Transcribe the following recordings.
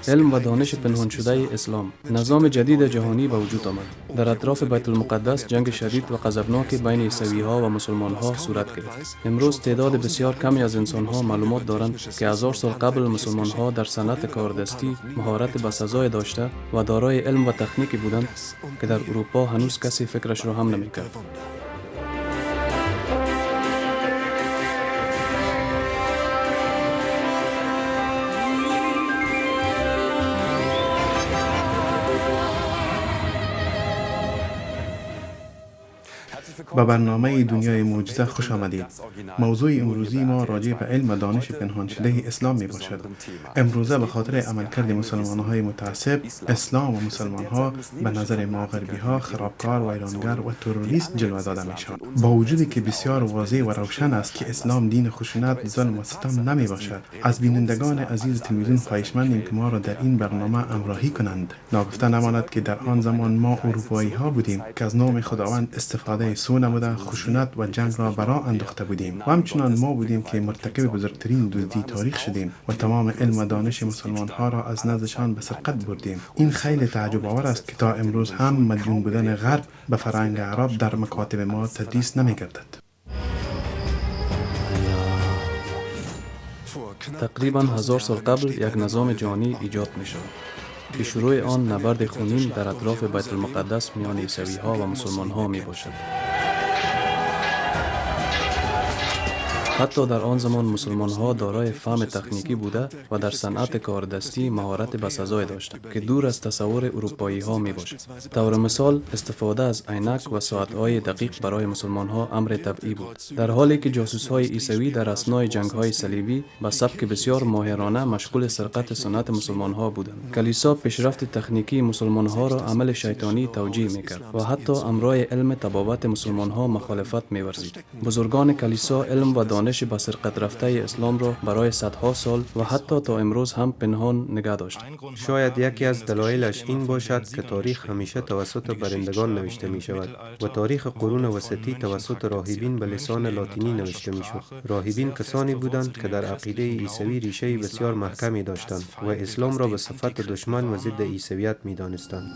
علم و دانش پنهان شده اسلام. نظام جدید جهانی به وجود آمد. در اطراف بیت المقدس جنگ شدید و غضبناک بین عیسوی‌ها و مسلمان‌ها صورت گرفت. امروز تعداد بسیار کمی از انسان‌ها معلومات دارند که 1000 سال قبل مسلمان‌ها در صنعت کاردستی مهارت بسزای داشته و دارای علم و تکنیکی بودند که در اروپا هنوز کسی فکرش را هم نمی‌کرد. به برنامه دنیای معجزه خوش آمدید. موضوع امروزی ما راجع به علم و دانش پنهان شده اسلام می باشد. امروزه به خاطر عملکرد مسلمان های متعصب، اسلام و مسلمان ها به نظر ما غربی ها خرابکار، ویرانگر و تروریست جلوه داده می شوند. با وجودی که بسیار واضح و روشن است که اسلام دین خشونت، ظلم و ستم نمی باشد، از بینندگان عزیز تلویزیون خواهشمندیم که ما را در این برنامه همراهی کنند. ناگفته نماند که در آن زمان ما اروپایی ها بودیم که از نام خداوند استفاده سو نموده خشونت و جنگ را برا انداخته بودیم و همچنان ما بودیم که مرتکب بزرگترین دزدی تاریخ شدیم و تمام علم و دانش مسلمان ها را از نزدشان به سرقت بردیم. این خیلی تعجب آور است که تا امروز هم مدیون بودن غرب به فرهنگ عرب در مکاتب ما تدریس نمی گردد. تقریباً 1000 سال قبل یک نظام جهانی ایجاد می شود که شروع آن نبرد خونین در اطراف بیت المقدس میان عیسوی‌ها و مسلمان‌ها می باشد. حتی در آن زمان مسلمان‌ها دارای فهم تکنیکی بوده و در صنعت کاردستی مهارت بسزای داشتند که دور از تصور اروپایی‌ها می باشد. طور مثال استفاده از عینک و ساعت‌های دقیق برای مسلمان‌ها امر طبیعی بود، در حالی که جاسوس‌های عیسوی در اثنای جنگ‌های صلیبی به سبک بسیار ماهرانه مشغول سرقت صنعت مسلمان‌ها بودند. کلیسا پیشرفت تکنیکی مسلمان‌ها را عمل شیطانی توجیه می‌کرد و حتی امرای علم طبابت مسلمان‌ها مخالفت می‌ورزید. بزرگان کلیسا علم و دانش به سرقت رفته اسلام را برای صدها سال و حتی تا امروز هم پنهان نگه داشت. شاید یکی از دلایلش این باشد که تاریخ همیشه توسط برندگان نوشته می شود و تاریخ قرون وسطی توسط راهبین به لسان لاتینی نوشته می شد. راهبین کسانی بودند که در عقیده عیسوی ریشه بسیار محکمی داشتند و اسلام را به صفت دشمن و ضد عیسویت می دانستند.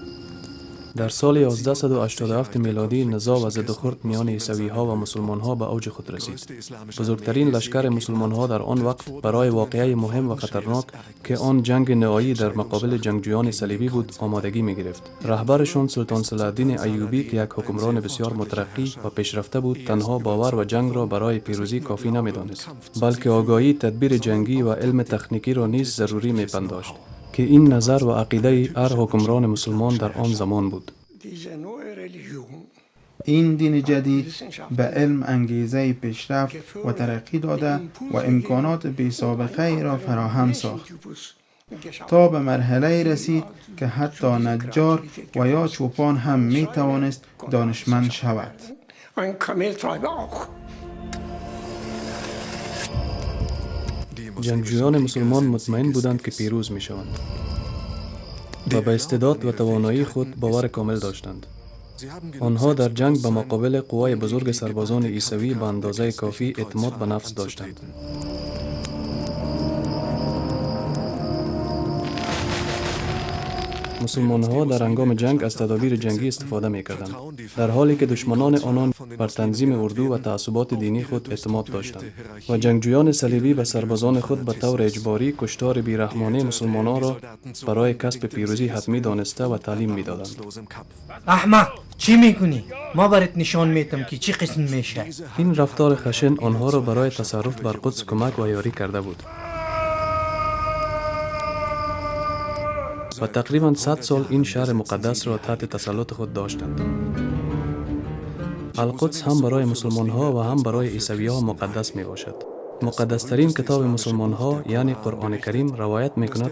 در سال 1187 میلادی نزاع و ضدخورد میان عیسوی‌ها و مسلمان‌ها به اوج خود رسید. بزرگترین لشکر مسلمان‌ها در آن وقت برای واقعه مهم و خطرناک که آن جنگ نهایی در مقابل جنگجویان صلیبی بود آمادگی می‌گرفت. رهبرشان سلطان صلاح الدین ایوبی که یک حکمران بسیار مترقی و پیشرفته بود، تنها باور و جنگ را برای پیروزی کافی نمی‌دانست، بلکه آگاهی، تدبیر جنگی و علم تکنیکی را نیز ضروری می‌پنداشت که این نظر و عقیده هر حکمران مسلمان در آن زمان بود. این دین جدید به علم انگیزه پیشرفت و ترقی داده و امکانات بی سابقه ای را فراهم ساخت تا به مرحله رسید که حتی نجار و یا چوپان هم می توانست دانشمند شود. جنگجویان مسلمان مطمئن بودند که پیروز می شوند و به استعداد و توانایی خود باور کامل داشتند. آنها در جنگ به مقابل قوای بزرگ سربازان عیسوی به اندازه کافی اعتماد به نفس داشتند. مسلمان‌ها در هنگام جنگ از تدابیر جنگی استفاده می‌کردند، در حالی که دشمنان آنان بر تنظیم اردو و تعصبات دینی خود اعتماد داشتند و جنگجویان صلیبی و سربازان خود به طور اجباری کشتار بیرحمانه مسلمانان را برای کسب پیروزی حتمی دانسته و تعلیم می‌دادند. احمق، چی می‌کنی؟ ما برات نشان میدم که چی قسم میشه. این رفتار خشن آنها را برای تصرف بر قدس کمک و یاری کرده بود. و تقریباً 100 سال این شهر مقدس را تحت تسلط خود داشتند. القدس هم برای مسلمان‌ها و هم برای عیسوی‌ها مقدس می باشد. مقدسترین کتاب مسلمان‌ها یعنی قرآن کریم روایت می‌کند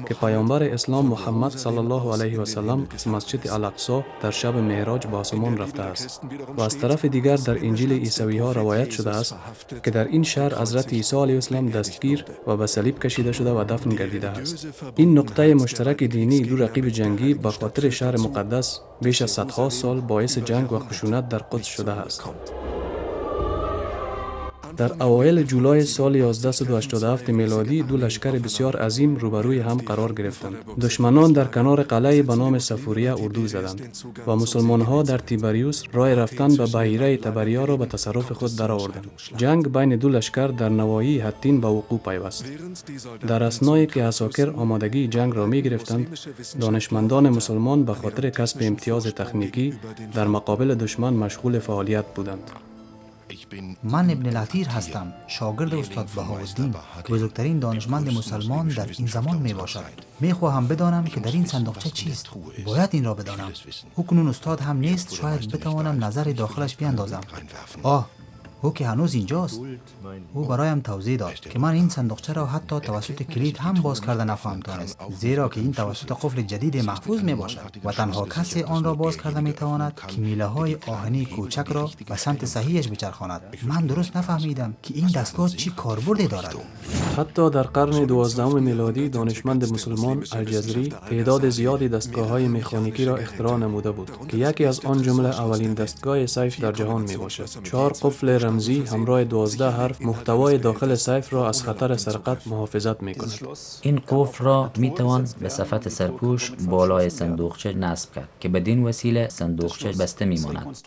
که پیامبر اسلام محمد صلی الله علیه و سلم از مسجد الاقصی در شب معراج به آسمان رفته است و از طرف دیگر در انجیل عیسوی‌ها روایت شده است که در این شهر حضرت عیسی علیه السلام دستگیر و به صلیب کشیده شده و دفن گردیده است. این نقطه مشترک دینی دو رقیب جنگی به خاطر شهر مقدس بیش از صدها سال باعث جنگ و خشونت در قدس شده است. در اوایل جولای سال 1187 میلادی دو لشکر بسیار عظیم روبروی هم قرار گرفتند. دشمنان در کنار قلعه به نام سفوریه اردو زدند و مسلمان‌ها در تیبریوس راه رفتن به بحیره تبریا را به تصرف خود درآوردند. جنگ بین دو لشکر در نواحی حطین به وقوع پیوست. در اثنایی که عساکر آمادگی جنگ را می گرفتند، دانشمندان مسلمان به خاطر کسب امتیاز تکنیکی در مقابل دشمن مشغول فعالیت بودند. من ابن لطیر هستم، شاگرد استاد بهاءالدین، بزرگترین دانشمند مسلمان در این زمان می باشد. می خواهم بدانم که در این صندوقچه چیست. باید این را بدانم. او کنون استاد هم نیست، شاید بتوانم نظر داخلش بیاندازم. او که هنوز اینجاست. او برایم توضیح داد که من این صندوقچه را حتی توسط کلید هم باز کرده نخواهم دانست، زیرا که این توسط قفل جدید محفوظ می باشد و تنها کسی آن را باز کرده می تواند که میله های آهنی کوچک را به سمت صحیحش بچرخاند. من درست نفهمیدم که این دستگاه چی کاربردی دارد. حتی در قرن 12 میلادی دانشمند مسلمان الجزری تعداد زیادی دستگاه‌های مکانیکی را اختراع نموده بود که یکی از آن جمله اولین دستگاه سیف در جهان می باشد. 4 قفل رمزی همراه 12 حرف محتوای داخل سیف را از خطر سرقت محافظت می کند. این قفل را می توان به صفت سرپوش بالای صندوقچه نصب کرد که بدین وسیله صندوقچه بسته می ماند.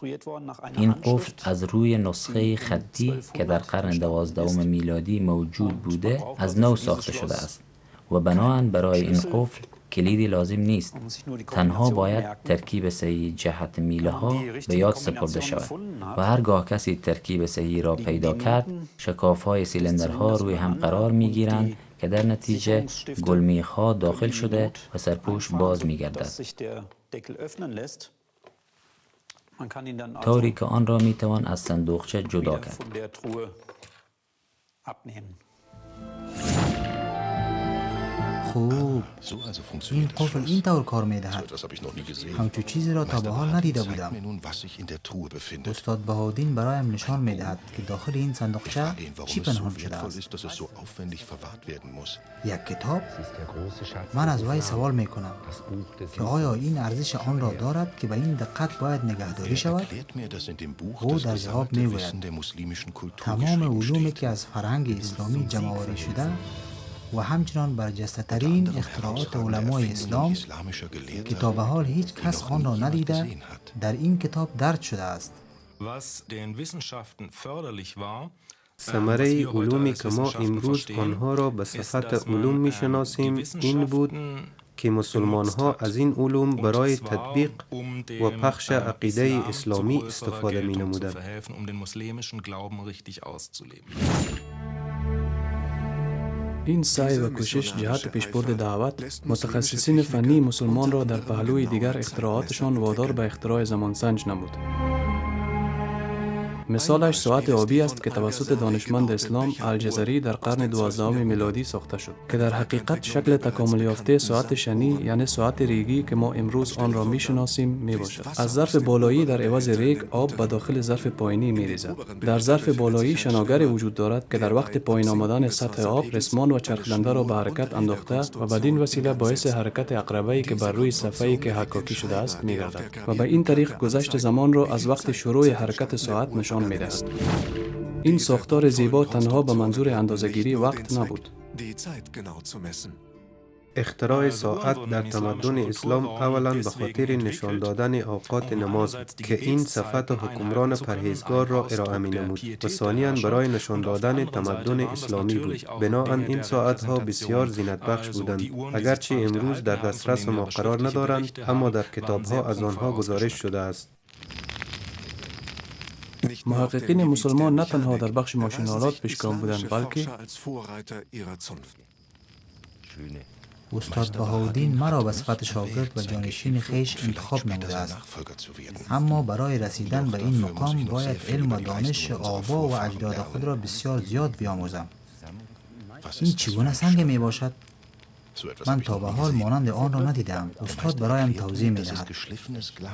این قفل از روی نسخه خطی که در قرن 12 میلادی موجود بوده از نو ساخته شده است و بنابراین برای این قفل کلیدی لازم نیست، تنها باید ترکیب صحیح جهت میله ها به یاد سپرده شود و هرگاه کسی ترکیب صحیح را پیدا کرد، شکاف های سیلندرها روی هم قرار می گیرند که در نتیجه گلمیخ ها داخل شده و سرپوش باز می گردد، طوری که آن را می توان از صندوقچه جدا کرد. خوب، این قفل این طور کار می دهد. همچون چیزی را تا به حال ندیده بودم. استاد بهاءالدین برایم نشان می دهد که داخل این صندوقچه چی پنهان شده است. یک کتاب؟ من از وی سوال می کنم که آیا این ارزش آن را دارد که به این دقت باید نگهداری شود؟ او در جواب می گوید تمام علومی که از فرهنگ اسلامی جمع‌آوری شده و همچنان برجسته ترین اختراعات علمای اسلام که تا به حال هیچ کس آن را ندیده در این کتاب درج شده است. ثمره علومی که ما امروز آنها را به صفت علوم می شناسیم این بود که مسلمان ها از این علوم برای تطبیق و پخش عقیده اسلامی استفاده می نمودند. این سعی و کوشش جهت پیشبرد دعوت متخصصین فنی مسلمان را در پهلوی دیگر اختراعاتشان وادار به اختراع زمانسنج نمود. مثالش ساعت آبی است که توسط دانشمند اسلام الجزری در قرن 12 میلادی ساخته شد که در حقیقت شکل تکامل یافته ساعت شنی یعنی ساعت ریگی که ما امروز آن را میشناسیم میباشد. از ظرف بالایی در عوض ریگ آب به داخل ظرف پایینی میریزد. در ظرف بالایی شناگر وجود دارد که در وقت پایین آمدن سطح آب رسمان و چرخدنده را به حرکت انداخته و بدین وسیله باعث حرکت عقربه‌ای که بر روی صفحه‌ای که حکاکی شده است میگردد و به این طریق گذشت زمان را از وقت شروع حرکت ساعت نشان می‌دهد. این ساختار زیبا تنها به منظور اندازه‌گیری وقت نبود. اختراع ساعت در تمدن اسلام اولاً به خاطر نشان دادن اوقات نماز که این صفت حکمران پرهیزگار را ارائه می نمود و ثانیاً برای نشان دادن تمدن اسلامی بود. بنابراین این ساعتها بسیار زینت بخش بودند، اگرچه امروز در دسترس ما قرار ندارند، اما در کتاب‌ها از آنها گزارش شده است. محققین مسلمان نه تنها در بخش ماشین‌آلات پیشگام بودند بلکه استاد بهاءالدین مرا به صفت شاگرد و جانشین خویش انتخاب نموده است، اما برای رسیدن به این مقام باید علم و دانش آبا و اجداد خود را بسیار زیاد بیاموزم. این چگونه سنگ می باشد؟ من تا به حال مانند آن را ندیدم. استاد برایم توضیح می دهد.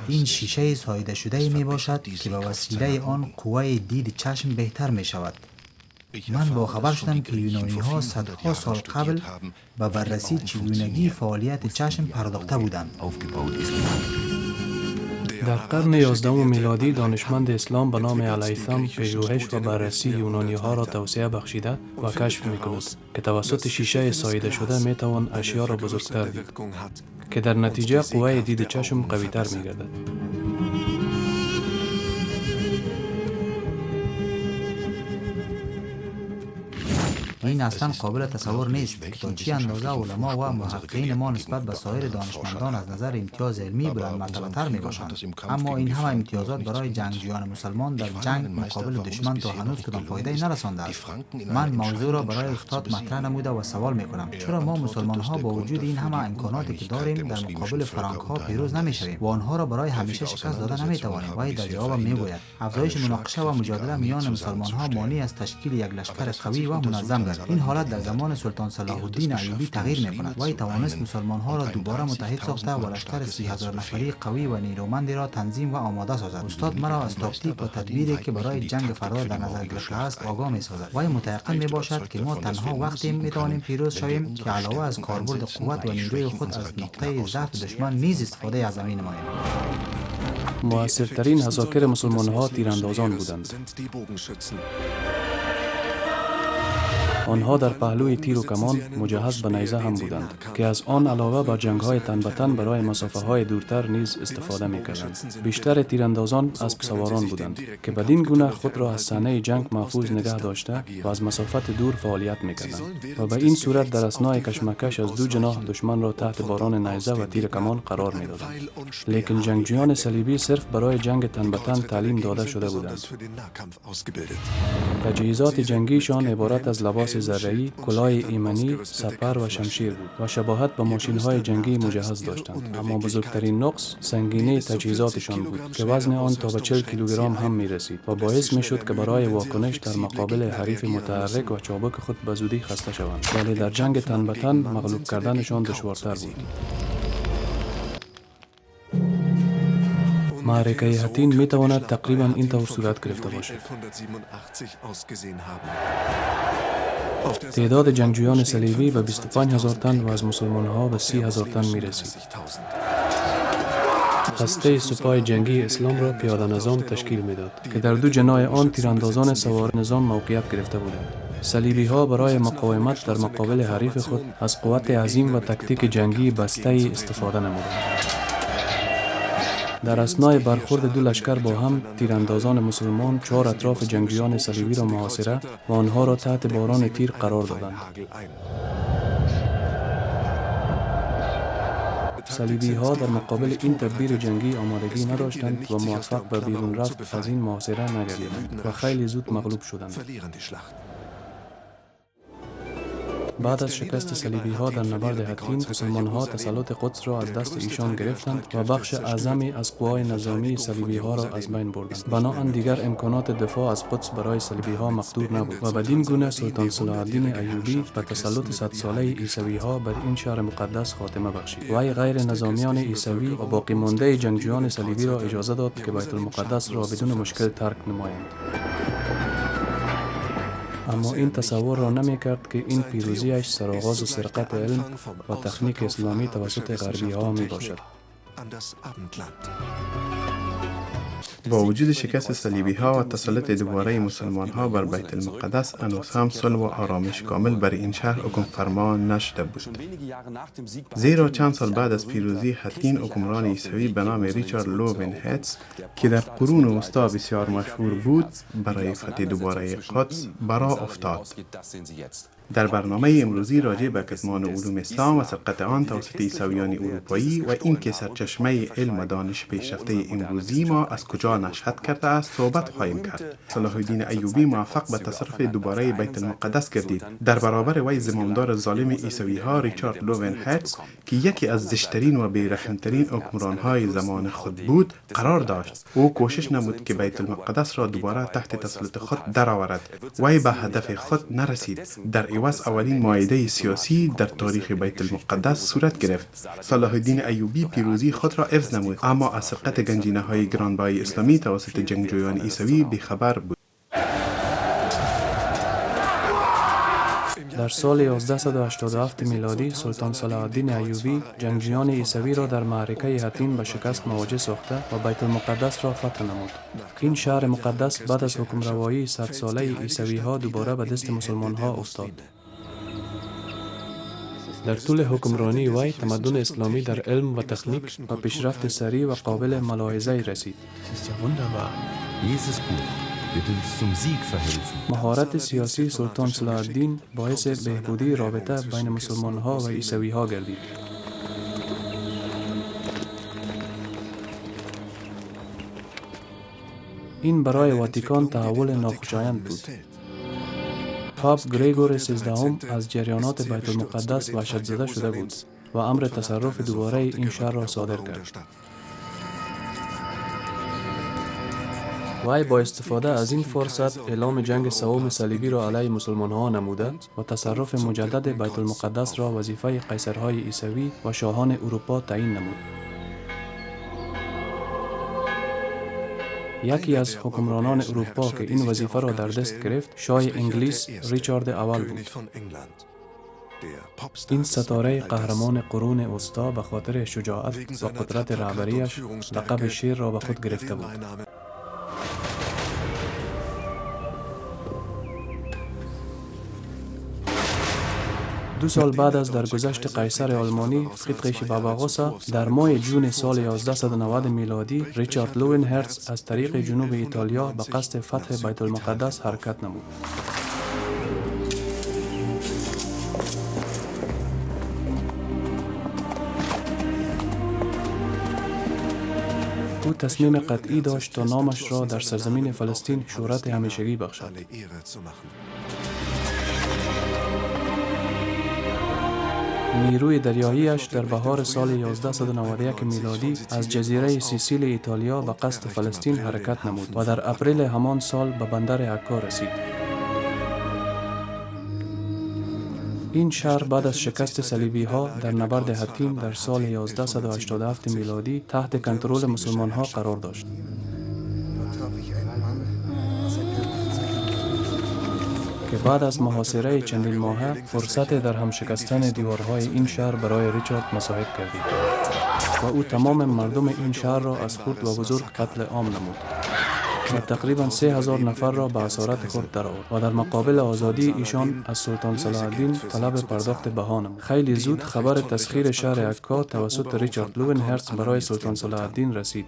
این شیشه ساییده شده می باشد که به وسیله آن قوه دید چشم بهتر می شود. من با خبر شدم که یونانی ها صدها سال قبل به بررسی چگونگی فعالیت چشم پرداخته بودند. در قرن 11 میلادی دانشمند اسلام به نام الهیثم پژوهش و بررسی یونانی ها را توسعه بخشیده و کشف میکند که توسط شیشه ساییده شده میتوان اشیا را بزرگتر دید که در نتیجه قوه دید چشم قویتر میگردد. این اصلا قابل تصور نیست که تا چی اندازه علما و محققین ما نسبت به سایر دانشمندان از نظر امتیاز علمی بلند مرتبه تر می باشند، اما این همه امتیازات برای جنگجویان مسلمان در جنگ مقابل دشمن تا هنوز کدام فایده نرسانده است. من موضوع را برای استاد مطرح نموده و سوال می کنم چرا ما مسلمان ها با وجود این همه امکاناتی که داریم در مقابل فرانک ها پیروز نمی شویم و آنها را برای همیشه شکست داده نمی توانیم؟ و در جواب می گوید افزایش مناقشه و مجادله میان مسلمان ها مانع از تشکیل یک لشکر قوی و منظم گردد. این حالت در زمان سلطان صلاح الدین ایوبی تغییر می‌کند و توانست مسلمان ها را دوباره متحد ساخته و لشکر 30,000 نفری قوی و نیرومندی را تنظیم و آماده سازد. استاد مرا از تاکتیک و تدبیری که برای جنگ فردا در نظر گرفته است آگاه می‌سازد و متيقن می‌باشد که ما تنها وقتی می‌توانیم پیروز شویم که علاوه از کاربرد قوت و نیروی خود از نقطه ضعف دشمن نیز استفاده از زمین نماییم. مؤثرترین عساکر مسلمان ها تیراندازان بودند. آنها در پهلوی تیر و کمان مجهز به نیزه هم بودند که از آن علاوه با جنگ‌های تن به تن برای مسافه‌های دورتر نیز استفاده می‌کردند. بیشتر تیراندازان اسب سواران بودند که بدین گونه خود را از صحنه جنگ محفوظ نگه داشته و از مسافت دور فعالیت می‌کردند و به این صورت در اثنای کشمکش از دو جناح دشمن را تحت باران نیزه و تیر کمان قرار می‌دادند. لیکن جنگجویان صلیبی صرف برای جنگ تن به تن تعلیم داده شده بودند. تجهیزات جنگیشان عبارت از لباس زرعی، کلاه ایمنی، سپر و شمشیر بود و شباهت به ماشین‌های جنگی مجهز داشتند. اما بزرگترین نقص سنگینی تجهیزات شان بود که وزن آن تا به 40 کیلوگرم هم می‌رسید و باعث می‌شد که برای واکنش در مقابل حریف متحرک و چابک خود به زودی خسته شوند، ولی در جنگ تن به تن مغلوب کردنشان دشوارتر بود. معرکه حطین می تواند تقریبا این طور صورت گرفته باشد. تعداد جنگجویان صلیبی به 25,000 تن و از مسلمان ها به 30,000 تن می رسید. هسته سپاه جنگی اسلام را پیاده نظام تشکیل می داد که در دو جناح آن تیراندازان سوار نظام موقعیت گرفته بودند. صلیبی ها برای مقاومت در مقابل حریف خود از قوت عظیم و تکتیک جنگی بسته استفاده نمودند. در اثنای برخورد دو لشکر با هم تیراندازان مسلمان 4 اطراف جنگجویان صلیبی را محاصره و آنها را تحت باران تیر قرار دادند. صلیبی ها در مقابل این تدبیر جنگی آمادگی نداشتند و موفق به بیرون رفت از این محاصره نگردیدند و خیلی زود مغلوب شدند. بعد از شکست صلیبی ها در نبرد حطین، مسلمان ها تسلط قدس را از دست ایشان گرفتند و بخش اعظمی از قوای نظامی صلیبی ها را از بین بردند. بنابراین دیگر امکانات دفاع از قدس برای صلیبی ها مقدور نبود و بدین گونه سلطان صلاح الدین ایوبی به تسلط 100 ساله عیسوی ها بر این شهر مقدس خاتمه بخشید. وی غیر نظامیان عیسوی و باقی مانده جنگجویان صلیبی را اجازه داد که بیت المقدس را بدون مشکل ترک نمایند. اما این تصور را نمی کرد که این پیروزیش سرآغاز سرقت علم و تکنیک اسلامی توسط غربی ها می باشد. با وجود شکست صلیبی ها و تسلط دوباره مسلمان ها بر بیت المقدس، هنوز هم صلح و آرامش کامل بر این شهر حکم فرما نشده بود. زیرا چند سال بعد از پیروزی حطین، حکمران عیسوی به نام ریچارد لوون هتز که در قرون وسطا بسیار مشهور بود، برای فتح دوباره قدس برآ افتاد. در برنامه امروزی راجع به کتمان علوم اسلام و سرقت آن توسط عیسویان اروپایی و اینکه سرچشمه علم و دانش پیشرفته امروزی ما از کجا نشأت کرده است صحبت خواهیم کرد. صلاح الدین ایوبی موفق به تصرف دوباره بیت المقدس گردید. در برابر وی زمامدار ظالم عیسوی ها ریچارد لوون هتز که یکی از زشترین و بی‌رحم‌ترین حکمران های زمان خود بود قرار داشت. او کوشش نمود که بیت المقدس را دوباره تحت تسلط خود درآورد. وی به هدف خود نرسید. در عوض اولین معاهده سیاسی در تاریخ بیت المقدس صورت گرفت. صلاح الدین ایوبی پیروزی خود را حفظ نمود، اما از سرقت گنجینه‌های گرانبهای اسلامی توسط جنگجویان عیسوی بی‌خبر بود. در سال 1187 میلادی سلطان صلاح الدین ایوبی جنگجویان عیسوی را در معرکه حطین به شکست مواجه ساخته و بیت المقدس را فتح نمود. این شهر مقدس بعد از حکمروایی 100 ساله عیسوی ها دوباره به دست مسلمان ها افتاد. در طول حکمرانی وی تمدن اسلامی در علم و تکنیک و پیشرفت سریع و قابل ملاحظه رسید. مهارت سیاسی سلطان صلاح الدین باعث بهبودی رابطه بین مسلمان ها و عیسوی ها گردید. این برای واتیکان تحول ناخوشایند بود. پاپ گریگور 13 از جریانات بیت المقدس وحشت زده شده بود و امر تصرف دوباره این شهر را صادر کرد. وی با استفاده از این فرصت اعلام جنگ سوم صلیبی را علیه مسلمان ها نموده و تصرف مجدد بیت المقدس را وظیفه قیصرهای عیسوی و شاهان اروپا تعیین نمود. یکی از حکمرانان اروپا که این وظیفه را در دست گرفت شاه انگلیس ریچارد اول بود. این ستاره قهرمان قرون وسطی به خاطر شجاعت و قدرت رهبریش لقب شیر را به خود گرفته بود. دو سال بعد از درگذشت قیصر آلمانی فریدریش بارباروسا در ماه جون سال 1190 میلادی ریچارد لوینهرتز از طریق جنوب ایتالیا به قصد فتح بیت المقدس حرکت نمود. او تصمیم قطعی داشت تا نامش را در سرزمین فلسطین شهرت همیشگی بخشد. نیروی دریاییش در بهار سال 1191 میلادی از جزیره سیسیل ایتالیا به قصد فلسطین حرکت نمود و در اپریل همان سال به بندر عکا رسید. این شهر بعد از شکست صلیبی ها در نبرد حطین در سال 1187 میلادی تحت کنترل مسلمان ها قرار داشت. که بعد از محاصره چندین ماهه فرصت در هم شکستن دیوارهای این شهر برای ریچارد مساعد گردید و او تمام مردم این شهر را از خرد و بزرگ قتل عام نمود و تقریبا 3000 نفر را به اسارت خود درآورد و در مقابل آزادی ایشان از سلطان صلاح الدین طلب پرداخت بها نمود. خیلی زود خبر تسخیر شهر عکا توسط ریچارد لوینهرتز برای سلطان صلاح الدین رسید.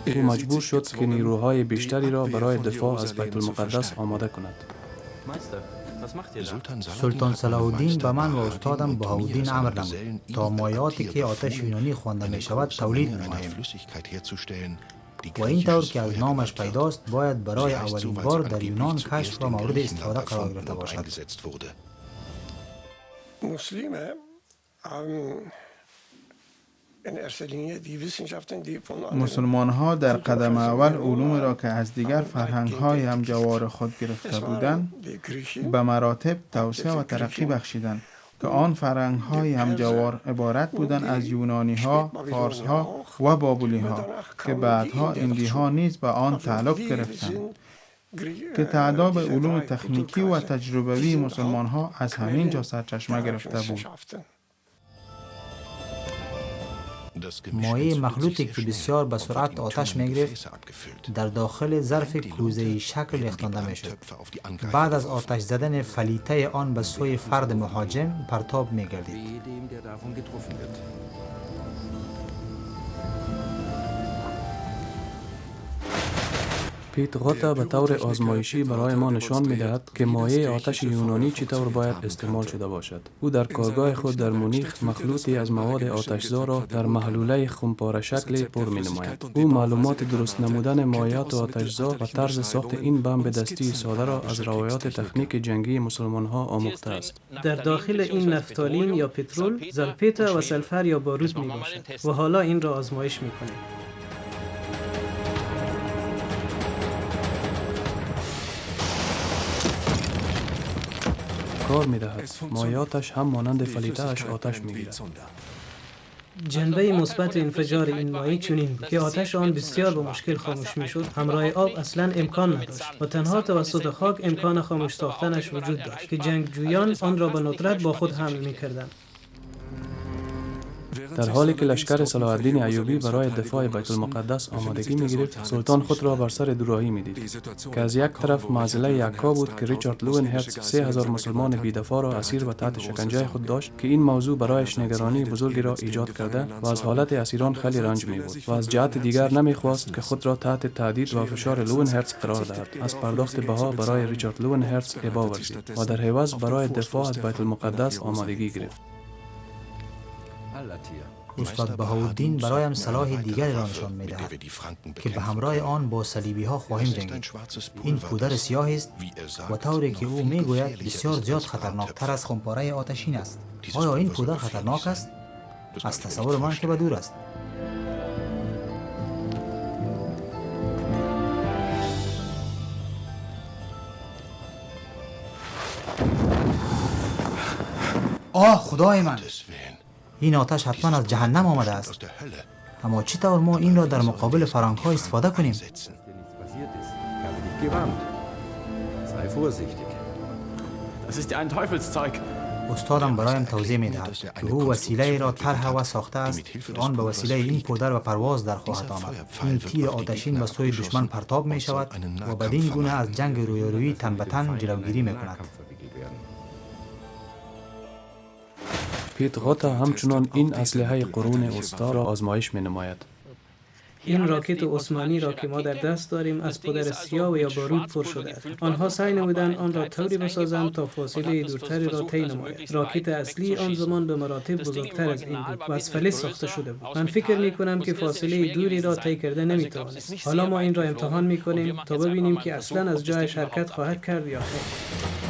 او مجبور شد که نیروهای بیشتری را برای دفاع از بیت المقدس آماده کند. سلطان صلاح الدین به من و استادم بهاءالدین امر نمود تا مایعاتی که آتش یونانی خوانده می شود تولید نماییم و این طور که از نامش پیداست باید برای اولین بار در یونان کشف و مورد استفاده قرار گرفته باشد. مسلمان ها در قدم اول علوم را که از دیگر فرهنگ های هم جوار خود گرفته بودند به مراتب توسعه و ترقی بخشیدند که آن فرهنگ های هم جوار عبارت بودند از یونانی ها، فارس ها و بابلی ها که بعدها هندی ها نیز به آن تعلق گرفتند که تعداد علوم تکنیکی و تجربوی مسلمان ها از همین جا سرچشمه گرفته بود. مایع مخلوطی که بسیار به سرعت آتش می‌گرفت در داخل ظرف کوزه‌ای شکل ریختانده می‌شد. بعد از آتش زدن فلیته آن به سوی فرد مهاجم پرتاب می‌گردید. پیت غوتا به طور آزمایشی برای ما نشان می‌دهد که مایع آتش یونانی چطور باید استعمال شده باشد. او در کارگاه خود در مونیخ مخلوطی از مواد آتشزا را در محلوله خمپاره شکل پر می‌نماید. او معلومات درست نمودن مایعات آتشزا و طرز ساخت این بمب دستی ساده را از روایات تکنیک جنگی مسلمان‌ها آموخته است. در داخل این نفتالین یا پترول، زلپیتر و سلفر یا بارود می‌باشد و حالا این را آزمایش می‌کنیم. کار می‌دهد. مایعاتش هم مانند فلیته اش آتش می‌گیرد. جنبه مثبت انفجار این مایع چنین بود که آتش آن بسیار با مشکل خاموش میشد. همراه آب اصلا امکان نداشت و تنها توسط خاک امکان خاموش ساختنش وجود داشت که جنگجویان آن را به ندرت با خود حمل می‌کردند. در حالی که لشکر صلاح الدین ایوبی برای دفاع بیت المقدس آمادگی می‌گرفت، سلطان خود را بر سر دوراهی می‌دید که از یک طرف معضله یکا بود که ریچارد لوئنهرتز 3000 مسلمان بی‌دفاع را اسیر و تحت شکنجه خود داشت که این موضوع برایش نگرانی بزرگی را ایجاد کرده و از حالت اسیران خیلی رنج می‌برد و از جهت دیگر نمی‌خواست که خود را تحت تهدید و فشار لوئنهرتز قرار دهد. از پرداخت بها برای ریچارد لوئنهرتز ابا ورزید و در عوض برای دفاع از بیت المقدس آمادگی گرفت. استاد بهاءالدین برایم سلاح دیگری را نشان می‌دهد که به همراه آن با صلیبی ها خواهیم جنگید. این پودر سیاه است و طوری که او میگوید بسیار زیاد خطرناکتر از خمپاره آتشین است. آیا این پودر خطرناک است؟ از تصور من که به دور است. آه خدای من، این آتش حتما از جهنم آمده است. اما چی طور ما این را در مقابل فرانک ها استفاده کنیم؟ استادم برایم توضیح می دهد که او وسیله را طرح و ساخته است که آن به وسیله این پودر و پرواز در خواهد آمد. این تیر آتشین به سوی دشمن پرتاب می شود و بدین گونه از جنگ رویارویی تن به تن جلوگیری می کند. پیت غوتا همچنان این اسلحه قرون وسطی را آزمایش می نماید. این راکت عثمانی را که ما در دست داریم از پودر سیاه و یا بارود پر شده است. آنها سعی نمودند آن را طوری بسازند تا فاصله دورتری را طی نماید. راکت اصلی آن زمان به مراتب بزرگتر از این بود و از فلز ساخته شده بود. من فکر می کنم که فاصله دوری را طی کرده نمی توانست. حالا ما این را امتحان می کنیم تا ببینیم که اصلا از جایش حرکت خواهد کرد یا خیر.